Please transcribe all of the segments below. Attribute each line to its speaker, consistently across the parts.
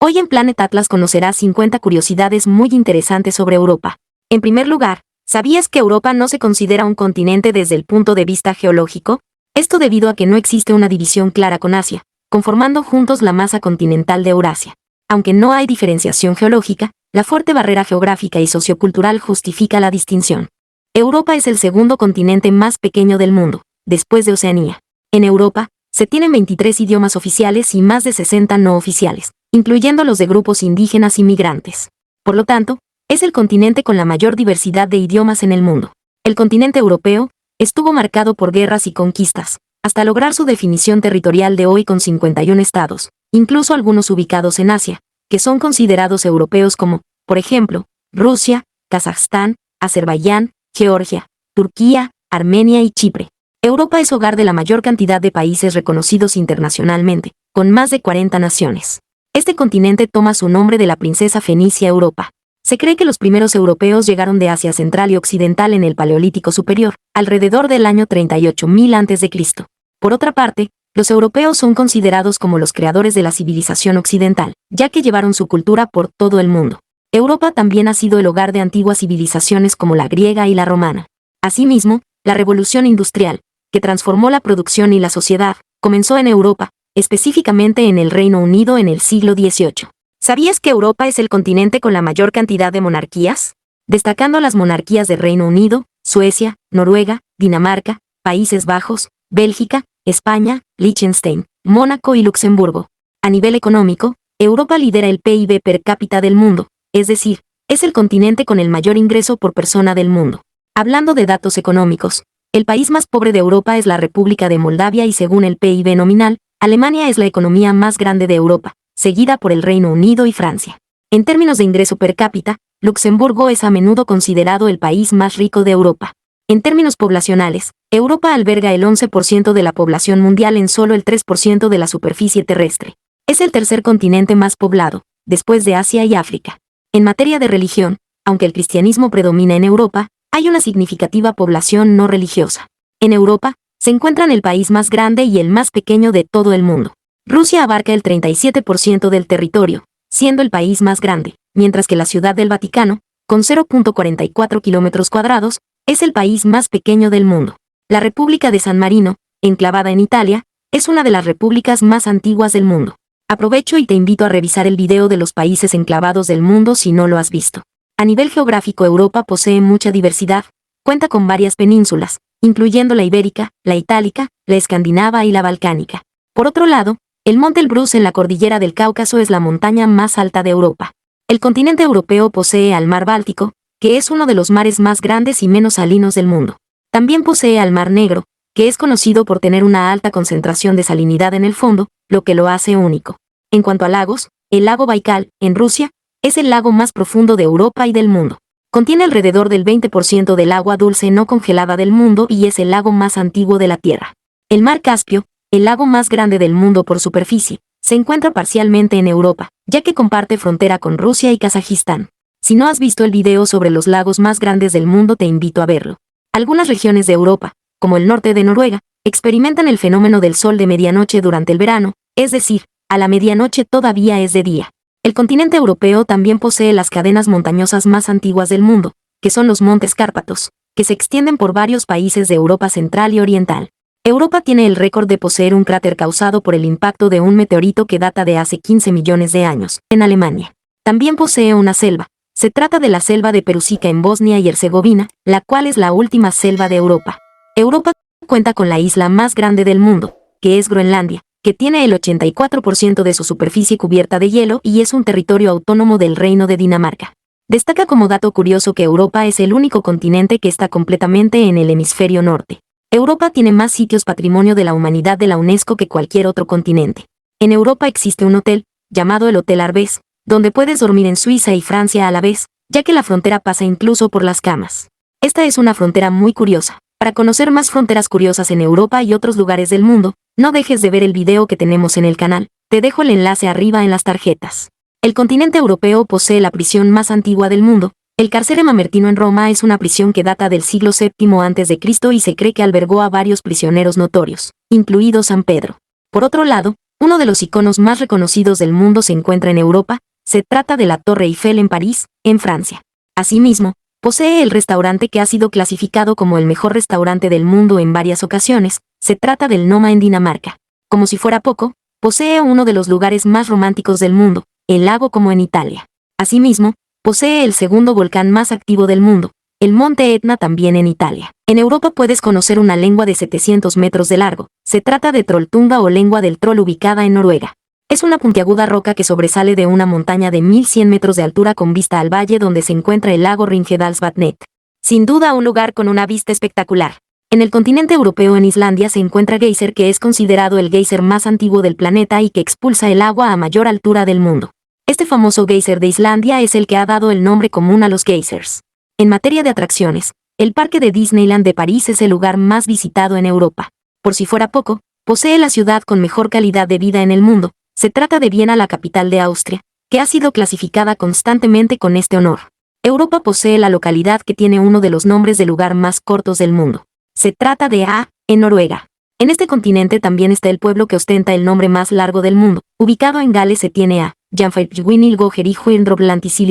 Speaker 1: Hoy en Planet Atlas conocerás 50 curiosidades muy interesantes sobre Europa. En primer lugar, ¿sabías que Europa no se considera un continente desde el punto de vista geológico? Esto debido a que no existe una división clara con Asia, conformando juntos la masa continental de Eurasia. Aunque no hay diferenciación geológica, la fuerte barrera geográfica y sociocultural justifica la distinción. Europa es el segundo continente más pequeño del mundo, después de Oceanía. En Europa, se tienen 23 idiomas oficiales y más de 60 no oficiales, incluyendo los de grupos indígenas y migrantes. Por lo tanto, es el continente con la mayor diversidad de idiomas en el mundo. El continente europeo estuvo marcado por guerras y conquistas, hasta lograr su definición territorial de hoy con 51 estados, incluso algunos ubicados en Asia, que son considerados europeos como, por ejemplo, Rusia, Kazajstán, Azerbaiyán, Georgia, Turquía, Armenia y Chipre. Europa es hogar de la mayor cantidad de países reconocidos internacionalmente, con más de 40 naciones. Este continente toma su nombre de la princesa fenicia Europa. Se cree que los primeros europeos llegaron de Asia Central y Occidental en el Paleolítico Superior, alrededor del año 38.000 a.C. Por otra parte, los europeos son considerados como los creadores de la civilización occidental, ya que llevaron su cultura por todo el mundo. Europa también ha sido el hogar de antiguas civilizaciones como la griega y la romana. Asimismo, la revolución industrial, que transformó la producción y la sociedad, comenzó en Europa, específicamente en el Reino Unido en el siglo XVIII. ¿Sabías que Europa es el continente con la mayor cantidad de monarquías? Destacando las monarquías de Reino Unido, Suecia, Noruega, Dinamarca, Países Bajos, Bélgica, España, Liechtenstein, Mónaco y Luxemburgo. A nivel económico, Europa lidera el PIB per cápita del mundo, es decir, es el continente con el mayor ingreso por persona del mundo. Hablando de datos económicos, el país más pobre de Europa es la República de Moldavia y según el PIB nominal, Alemania es la economía más grande de Europa, seguida por el Reino Unido y Francia. En términos de ingreso per cápita, Luxemburgo es a menudo considerado el país más rico de Europa. En términos poblacionales, Europa alberga el 11% de la población mundial en solo el 3% de la superficie terrestre. Es el tercer continente más poblado, después de Asia y África. En materia de religión, aunque el cristianismo predomina en Europa, hay una significativa población no religiosa. En Europa, se encuentran el país más grande y el más pequeño de todo el mundo. Rusia abarca el 37% del territorio, siendo el país más grande, mientras que la Ciudad del Vaticano, con 0.44 kilómetros cuadrados, es el país más pequeño del mundo. La República de San Marino, enclavada en Italia, es una de las repúblicas más antiguas del mundo. Aprovecho y te invito a revisar el video de los países enclavados del mundo si no lo has visto. A nivel geográfico, Europa posee mucha diversidad, cuenta con varias penínsulas, incluyendo la ibérica, la itálica, la escandinava y la balcánica. Por otro lado, el monte Elbrus en la cordillera del Cáucaso es la montaña más alta de Europa. El continente europeo posee al mar Báltico, que es uno de los mares más grandes y menos salinos del mundo. También posee al mar Negro, que es conocido por tener una alta concentración de salinidad en el fondo, lo que lo hace único. En cuanto a lagos, el lago Baikal, en Rusia, es el lago más profundo de Europa y del mundo. Contiene alrededor del 20% del agua dulce no congelada del mundo y es el lago más antiguo de la Tierra. El mar Caspio, el lago más grande del mundo por superficie, se encuentra parcialmente en Europa, ya que comparte frontera con Rusia y Kazajistán. Si no has visto el video sobre los lagos más grandes del mundo, te invito a verlo. Algunas regiones de Europa, como el norte de Noruega, experimentan el fenómeno del sol de medianoche durante el verano, es decir, a la medianoche todavía es de día. El continente europeo también posee las cadenas montañosas más antiguas del mundo, que son los Montes Cárpatos, que se extienden por varios países de Europa central y oriental. Europa tiene el récord de poseer un cráter causado por el impacto de un meteorito que data de hace 15 millones de años, en Alemania. También posee una selva. Se trata de la selva de Perusica en Bosnia y Herzegovina, la cual es la última selva de Europa. Europa cuenta con la isla más grande del mundo, que es Groenlandia, que tiene el 84% de su superficie cubierta de hielo y es un territorio autónomo del Reino de Dinamarca. Destaca como dato curioso que Europa es el único continente que está completamente en el hemisferio norte. Europa tiene más sitios patrimonio de la humanidad de la UNESCO que cualquier otro continente. En Europa existe un hotel, llamado el Hotel Arbès, donde puedes dormir en Suiza y Francia a la vez, ya que la frontera pasa incluso por las camas. Esta es una frontera muy curiosa. Para conocer más fronteras curiosas en Europa y otros lugares del mundo, no dejes de ver el video que tenemos en el canal, te dejo el enlace arriba en las tarjetas. El continente europeo posee la prisión más antigua del mundo. El Carcere Mamertino en Roma es una prisión que data del siglo VII a.C. y se cree que albergó a varios prisioneros notorios, incluido San Pedro. Por otro lado, Uno de los iconos más reconocidos del mundo se encuentra en Europa, se trata de la Torre Eiffel en París, en Francia. Asimismo, posee el restaurante que ha sido clasificado como el mejor restaurante del mundo en varias ocasiones, se trata del Noma en Dinamarca. Como si fuera poco, posee uno de los lugares más románticos del mundo, el lago Como en Italia. Asimismo, posee el segundo volcán más activo del mundo, el monte Etna también en Italia. En Europa puedes conocer una lengua de 700 metros de largo, se trata de Trolltunga o lengua del troll ubicada en Noruega. Es una puntiaguda roca que sobresale de una montaña de 1100 metros de altura con vista al valle donde se encuentra el lago Ringedalsvatnet. Sin duda un lugar con una vista espectacular. En el continente europeo en Islandia se encuentra Geyser, que es considerado el geyser más antiguo del planeta y que expulsa el agua a mayor altura del mundo. Este famoso geyser de Islandia es el que ha dado el nombre común a los geysers. En materia de atracciones, el parque de Disneyland de París es el lugar más visitado en Europa. Por si fuera poco, posee la ciudad con mejor calidad de vida en el mundo. Se trata de Viena, la capital de Austria, que ha sido clasificada constantemente con este honor. Europa posee la localidad que tiene uno de los nombres de lugar más cortos del mundo. Se trata de en Noruega. En este continente también está el pueblo que ostenta el nombre más largo del mundo. Ubicado en Gales se tiene a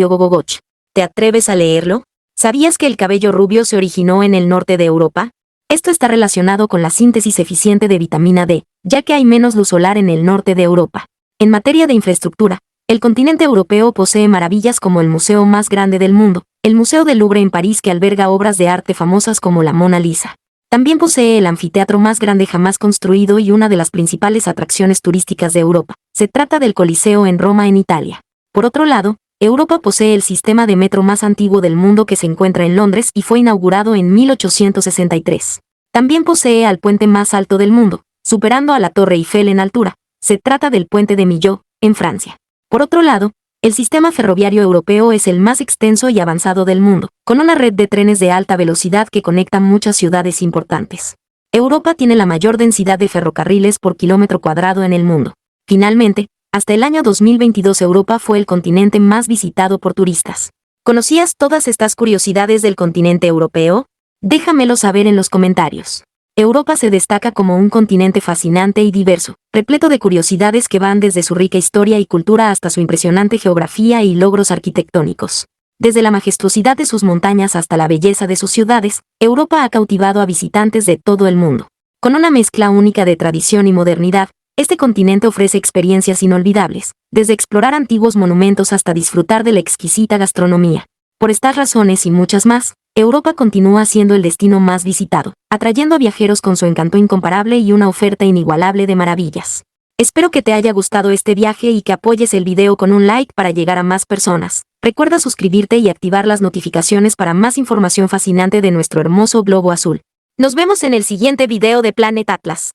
Speaker 1: Gogogoch. ¿Te atreves a leerlo? ¿Sabías que el cabello rubio se originó en el norte de Europa? Esto está relacionado con la síntesis eficiente de vitamina D, ya que hay menos luz solar en el norte de Europa. En materia de infraestructura, el continente europeo posee maravillas como el museo más grande del mundo, el Museo del Louvre en París, que alberga obras de arte famosas como la Mona Lisa. También posee el anfiteatro más grande jamás construido y una de las principales atracciones turísticas de Europa. Se trata del Coliseo en Roma, en Italia. Por otro lado, Europa posee el sistema de metro más antiguo del mundo, que se encuentra en Londres y fue inaugurado en 1863. También posee al puente más alto del mundo, superando a la Torre Eiffel en altura. Se trata del puente de Millau, en Francia. Por otro lado, el sistema ferroviario europeo es el más extenso y avanzado del mundo, con una red de trenes de alta velocidad que conectan muchas ciudades importantes. Europa tiene la mayor densidad de ferrocarriles por kilómetro cuadrado en el mundo. Finalmente, hasta el año 2022 Europa fue el continente más visitado por turistas. ¿Conocías todas estas curiosidades del continente europeo? Déjamelo saber en los comentarios. Europa se destaca como un continente fascinante y diverso, repleto de curiosidades que van desde su rica historia y cultura hasta su impresionante geografía y logros arquitectónicos. Desde la majestuosidad de sus montañas hasta la belleza de sus ciudades, Europa ha cautivado a visitantes de todo el mundo. Con una mezcla única de tradición y modernidad, este continente ofrece experiencias inolvidables, desde explorar antiguos monumentos hasta disfrutar de la exquisita gastronomía. Por estas razones y muchas más, Europa continúa siendo el destino más visitado, atrayendo a viajeros con su encanto incomparable y una oferta inigualable de maravillas. Espero que te haya gustado este viaje y que apoyes el video con un like para llegar a más personas. Recuerda suscribirte y activar las notificaciones para más información fascinante de nuestro hermoso globo azul. Nos vemos en el siguiente video de Planet Atlas.